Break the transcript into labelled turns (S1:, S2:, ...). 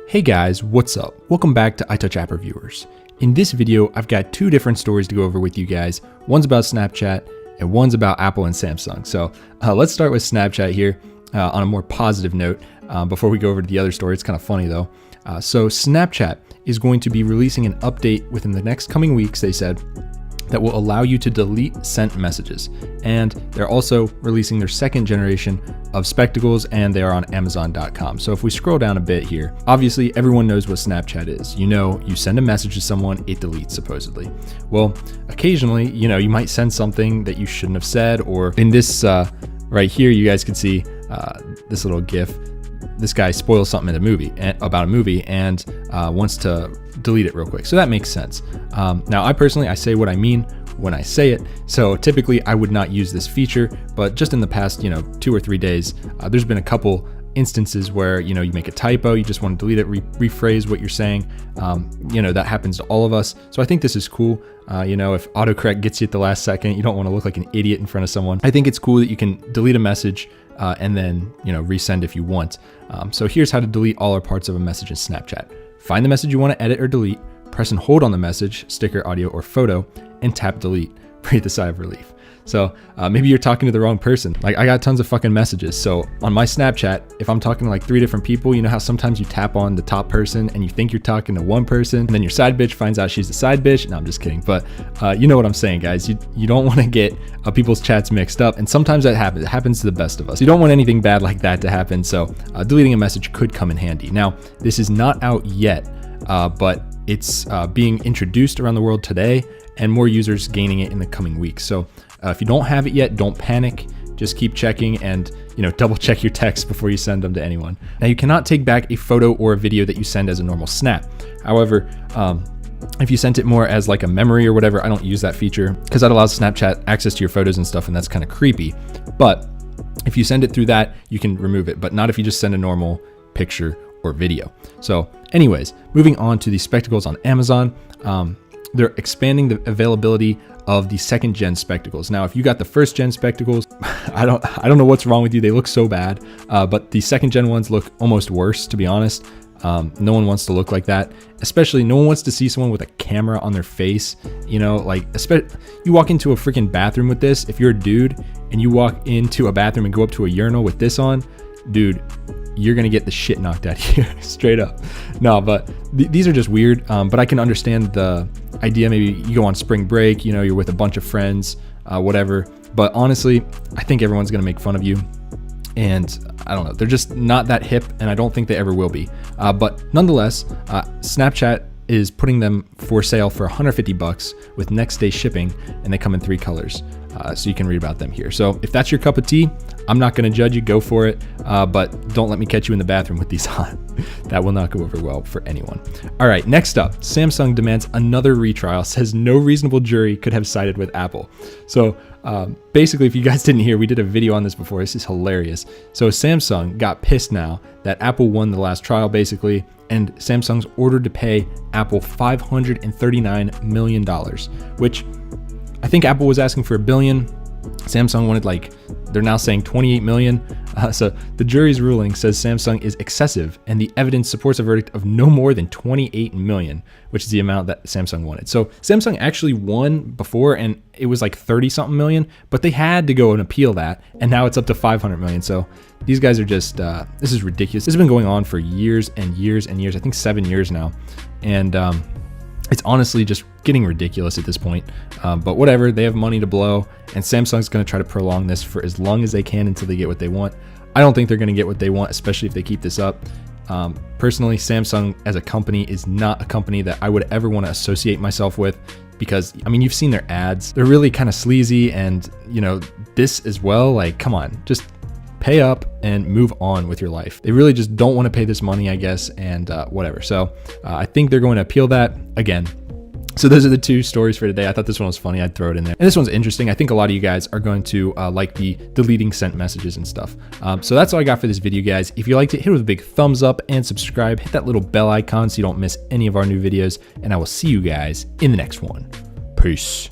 S1: Hey guys, what's up? Welcome back to iTouch App Reviewers. In this video, I've got two different stories to go over with you guys. One's about Snapchat and one's about Apple and Samsung. So let's start with Snapchat here on a more positive note. Before we go over to the other story, it's kind of funny though. So Snapchat is going to be releasing an update within the next coming weeks, they said, that will allow you to delete sent messages. And they're also releasing their second generation of spectacles, and they are on Amazon.com. So if we scroll down a bit here, obviously everyone knows what Snapchat is. You know, you send a message to someone, it deletes supposedly. Well, occasionally, you know, you might send something that you shouldn't have said, or in this right here, you guys can see this little GIF. This guy spoils something in a movie about a movie and wants to delete it real quick. So that makes sense. Now, I say what I mean when I say it. So typically I would not use this feature, but just in the past, 2 or 3 days, there's been a couple instances where, you make a typo, you just want to delete it, rephrase what you're saying. That happens to all of us. So I think this is cool. If autocorrect gets you at the last second, you don't want to look like an idiot in front of someone. I think it's cool that you can delete a message and then, resend if you want. So here's how to delete all or parts of a message in Snapchat. Find the message you want to edit or delete, press and hold on the message, sticker, audio, or photo, and tap delete. Breathe a sigh of relief. So maybe you're talking to the wrong person. Like, I got tons of fucking messages. So on my Snapchat, if I'm talking to like 3 different people, you know how sometimes you tap on the top person and you think you're talking to one person, and then your side bitch finds out she's the side bitch? No, I'm just kidding. But you know what I'm saying, guys. You don't want to get people's chats mixed up. And sometimes that happens. It happens to the best of us. You don't want anything bad like that to happen. So deleting a message could come in handy. Now, this is not out yet, but it's being introduced around the world today, and more users gaining it in the coming weeks. So if you don't have it yet, don't panic. Just keep checking and double check your texts before you send them to anyone. Now, you cannot take back a photo or a video that you send as a normal snap. However, if you sent it more as like a memory or whatever, I don't use that feature because that allows Snapchat access to your photos and stuff, and that's kind of creepy. But if you send it through that, you can remove it, but not if you just send a normal picture or video. So anyways, moving on to the spectacles on Amazon. They're expanding the availability of the second gen spectacles. Now, if you got the first gen spectacles, I don't know what's wrong with you. They look so bad, but the second gen ones look almost worse, to be honest. No one wants to look like that. Especially no one wants to see someone with a camera on their face. You walk into a freaking bathroom with this. If you're a dude and you walk into a bathroom and go up to a urinal with this on, dude, you're gonna get the shit knocked out of you, straight up. No, but these are just weird. But I can understand the idea. Maybe you go on spring break, you're with a bunch of friends, whatever. But honestly, I think everyone's gonna make fun of you. And I don't know, they're just not that hip, and I don't think they ever will be. But nonetheless, Snapchat is putting them for sale for $150 with next day shipping, and they come in 3 colors. So you can read about them here. So if that's your cup of tea, I'm not going to judge you, go for it. But don't let me catch you in the bathroom with these on. That will not go over well for anyone. All right, next up, Samsung demands another retrial, says no reasonable jury could have sided with Apple. So basically, if you guys didn't hear, we did a video on this before. This is hilarious. So Samsung got pissed now that Apple won the last trial, basically, and Samsung's ordered to pay Apple $539 million, which I think Apple was asking for $1 billion. Samsung wanted they're now saying 28 million. So the jury's ruling says Samsung is excessive, and the evidence supports a verdict of no more than 28 million, which is the amount that Samsung wanted. So Samsung actually won before, and it was like 30 something million, but they had to go and appeal that, and now it's up to 500 million. So these guys are just, this is ridiculous. This has been going on for years and years and years. I think 7 years now. And, it's honestly just getting ridiculous at this point, but whatever, they have money to blow, and Samsung's going to try to prolong this for as long as they can until they get what they want. I don't think they're going to get what they want, especially if they keep this up. Personally, Samsung as a company is not a company that I would ever want to associate myself with, because, you've seen their ads. They're really kind of sleazy, and, this as well, come on, just pay up and move on with your life. They really just don't want to pay this money, I guess, and whatever. So I think they're going to appeal that again. So those are the 2 stories for today. I thought this one was funny. I'd throw it in there. And this one's interesting. I think a lot of you guys are going to like the deleting sent messages and stuff. So that's all I got for this video, guys. If you liked it, hit it with a big thumbs up and subscribe. Hit that little bell icon so you don't miss any of our new videos. And I will see you guys in the next one. Peace.